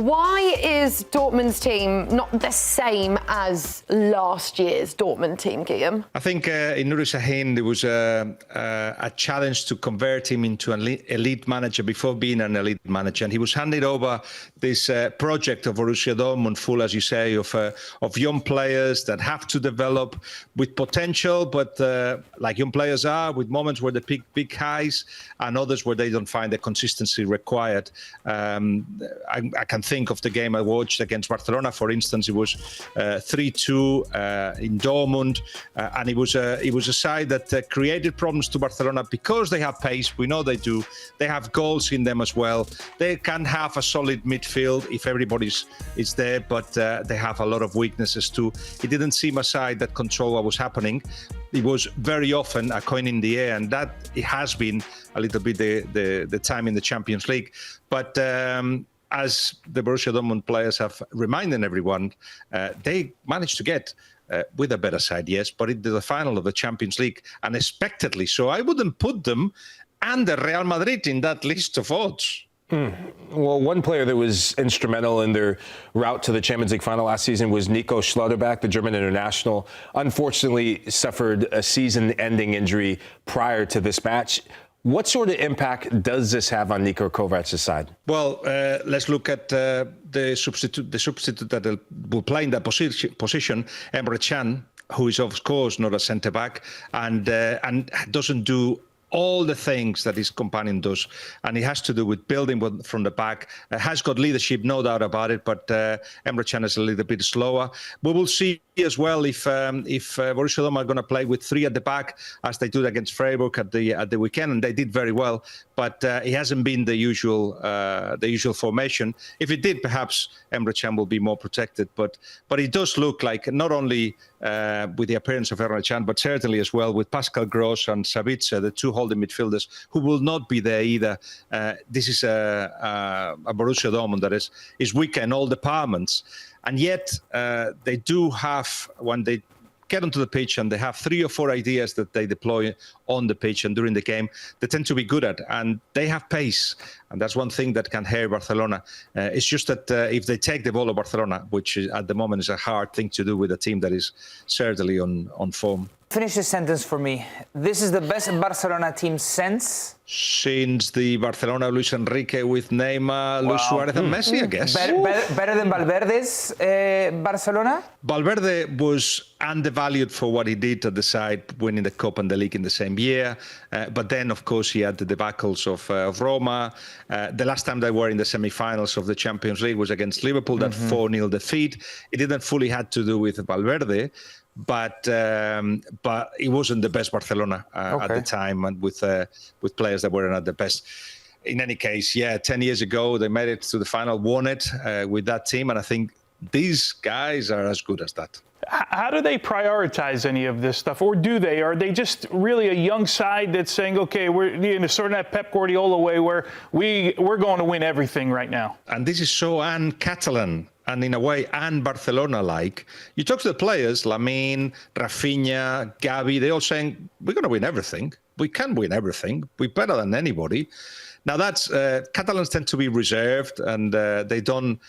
Why is Dortmund's team not the same as last year's Dortmund team, Guillem? I think in Nuri Sahin, there was a challenge to convert him into an elite manager before being an elite manager. And he was handed over this project of Borussia Dortmund, full, as you say, of young players that have to develop with potential, but like young players are, with moments where they pick big highs and others where they don't find the consistency required. I can think of the game I watched against Barcelona, for instance. It was 3-2 in Dortmund, and it was a side that created problems to Barcelona because they have pace. We know they do. They have goals in them as well. They can have a solid midfield if everybody's there, but they have a lot of weaknesses too. It didn't seem a side that controlled what was happening. It was very often a coin in the air, and that it has been a little bit the time in the Champions League. But as the Borussia Dortmund players have reminded everyone, they managed to get with a better side, yes, but into the final of the Champions League unexpectedly. So I wouldn't put them under Real Madrid in that list of odds. Well, one player that was instrumental in their route to the Champions League final last season was Nico Schlotterbeck, the German international. Unfortunately, suffered a season-ending injury prior to this match. What sort of impact does this have on Niko Kovac's side? Well, let's look at the substitute that will play in that position, Emre Can, who is of course not a centre back and doesn't do all the things that his companion does, and it has to do with building from the back. Has got leadership, no doubt about it, but Emre Can is a little bit slower. We will see as well if Borussia Dortmund are going to play with three at the back, as they did against Freiburg at the weekend, and they did very well. But it hasn't been the usual formation. If it did, perhaps Emre Can will be more protected. But it does look like not only with the appearance of Emre Can, but certainly as well with Pascal Gross and Sabitzer, the two holding midfielders, who will not be there either. This is a Borussia Dortmund that is weaker in all departments. And yet they do have, when they get onto the pitch and they have 3 or 4 ideas that they deploy on the pitch and during the game, they tend to be good at, and they have pace. And that's one thing that can hurt Barcelona. It's just that if they take the ball of Barcelona, which at the moment is a hard thing to do with a team that is certainly on form. Finish this sentence for me. This is the best Barcelona team since the Barcelona Luis Enrique with Neymar, Luis Suarez and Messi, I guess. Better than Valverde's Barcelona? Valverde was undervalued for what he did at the side, winning the Cup and the League in the same year. But then, of course, he had the debacles of Roma. The last time they were in the semi-finals of the Champions League was against Liverpool, that 4-0 defeat. It didn't fully had to do with Valverde, but it wasn't the best Barcelona at the time, and with players that weren't at the best. In any case, 10 years ago, they made it to the final, won it with that team, and I think these guys are as good as that. How do they prioritize any of this stuff, or do they? Are they just really a young side that's saying, okay, we're in a sort of that Pep Guardiola way where we're going to win everything right now? And this is so Catalan, and in a way, Barcelona-like. You talk to the players, Lamine, Raphinha, Gavi, they're all saying, we're going to win everything. We can win everything. We're better than anybody. Now, that's Catalans tend to be reserved, and they don't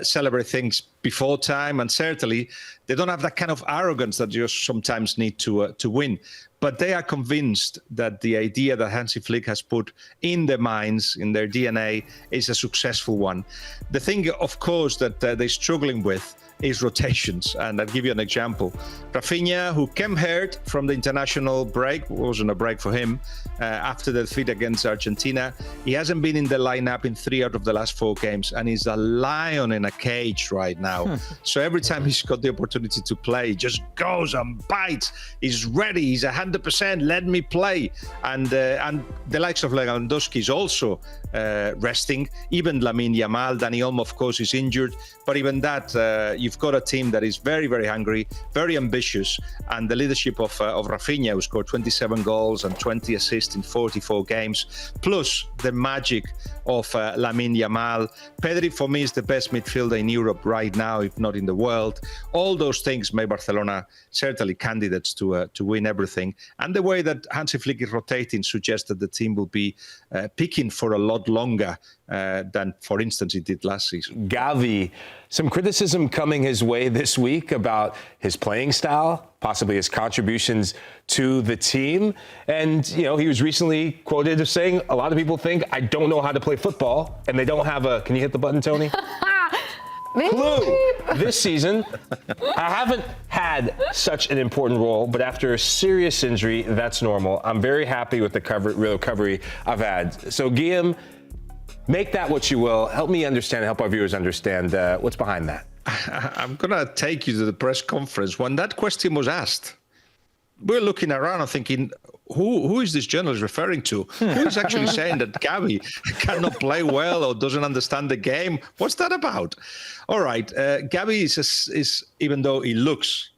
celebrate things before time, and certainly they don't have that kind of arrogance that you sometimes need to win. But they are convinced that the idea that Hansi Flick has put in their minds, in their DNA, is a successful one. The thing, of course, that they're struggling with is rotations. And I'll give you an example. Raphinha, who came hurt from the international break, it wasn't a break for him, after the defeat against Argentina. He hasn't been in the lineup in 3 out of the last 4 games, and he's a lion in a cage right now. So every time he's got the opportunity to play, he just goes and bites. He's ready. He's 100%. Let me play. And the likes of Lewandowski is also resting. Even Lamine Yamal, Dani Olmo, of course, is injured. But even that, you've got a team that is very, very hungry, very ambitious, and the leadership of Raphinha, who scored 27 goals and 20 assists in 44 games, plus the magic of Lamine Yamal. Pedri, for me, is the best midfielder in Europe right now, if not in the world. All those things make Barcelona certainly candidates to win everything. And the way that Hansi Flick is rotating suggests that the team will be picking for a lot longer than, for instance, he did last season. Gavi, some criticism coming his way this week about his playing style, possibly his contributions to the team. And, you know, he was recently quoted as saying, a lot of people think I don't know how to play football, and they don't have a, can you hit the button, Tony? Clue this season. I haven't had such an important role, but after a serious injury, that's normal. I'm very happy with the recovery I've had. So, Guillem, make that what you will. Help me understand, help our viewers understand what's behind that. I'm going to take you to the press conference. When that question was asked, we're looking around and thinking, who is this journalist referring to? Who is actually saying that Gavi cannot play well or doesn't understand the game? What's that about? All right, Gavi is even though he looks,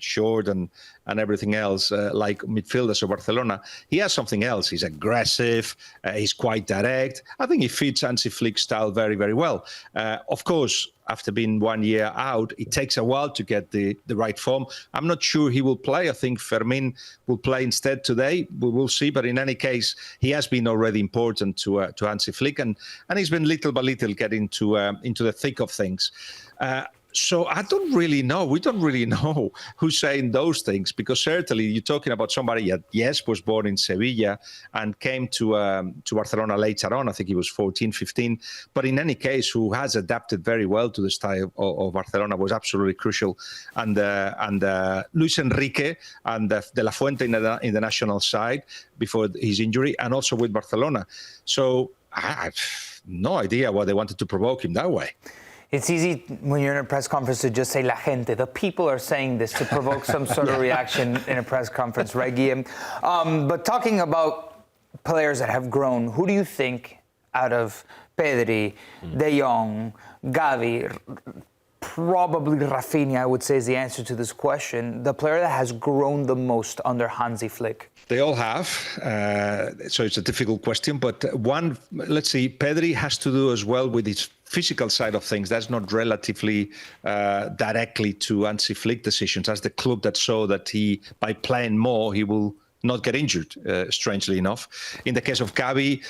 short and everything else, like midfielders of Barcelona, he has something else. He's aggressive. He's quite direct. I think he fits Hansi Flick's style very, very well. Of course, after being 1 year out, it takes a while to get the right form. I'm not sure he will play. I think Fermin will play instead today. We will see. But in any case, he has been already important to Hansi Flick, and he's been little by little getting into the thick of things. So I don't really know. We don't really know who's saying those things, because certainly you're talking about somebody that, yes, was born in Sevilla and came to Barcelona later on. I think he was 14, 15. But in any case, who has adapted very well to the style of Barcelona, was absolutely crucial. And Luis Enrique and De La Fuente in the national side before his injury, and also with Barcelona. So I have no idea why they wanted to provoke him that way. It's easy when you're in a press conference to just say la gente. The people are saying this to provoke some sort of reaction in a press conference, right, Guillem? But talking about players that have grown, who do you think out of Pedri, De Jong, Gavi, probably Raphinha, I would say, is the answer to this question, the player that has grown the most under Hansi Flick? They all have, so it's a difficult question. But one, let's see, Pedri has to do as well with his physical side of things. That's not relatively directly to Hansi Flick decisions. That's the club that saw that by playing more, he will not get injured, strangely enough. In the case of Gavi,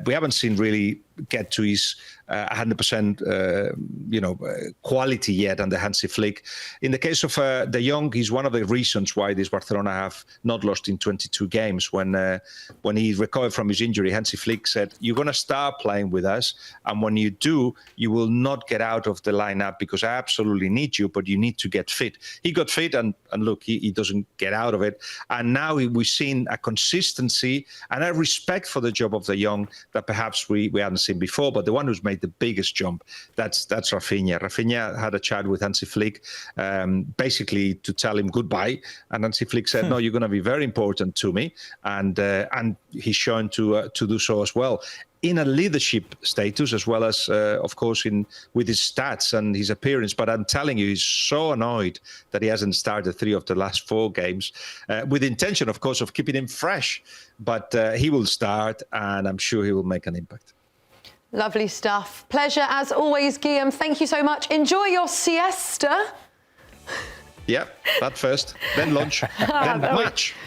we haven't seen really get to his 100% quality yet under Hansi Flick. In the case of De Jong, he's one of the reasons why this Barcelona have not lost in 22 games. When he recovered from his injury, Hansi Flick said, "You're going to start playing with us, and when you do, you will not get out of the lineup because I absolutely need you, but you need to get fit." He got fit, and look, he doesn't get out of it. And now we've seen a consistency and a respect for the job of De Jong that perhaps we hadn't seen before. But the one who's made the biggest jump, that's Raphinha. Raphinha had a chat with Hansi Flick, basically to tell him goodbye. And Hansi Flick said, "No, you're going to be very important to me," and he's shown to do so as well, in a leadership status, as well as, of course, with his stats and his appearance. But I'm telling you, he's so annoyed that he hasn't started 3 of the last 4 games, with the intention, of course, of keeping him fresh. But he will start, and I'm sure he will make an impact. Lovely stuff. Pleasure as always, Guillem. Thank you so much. Enjoy your siesta. Yeah, that first, then lunch, then match.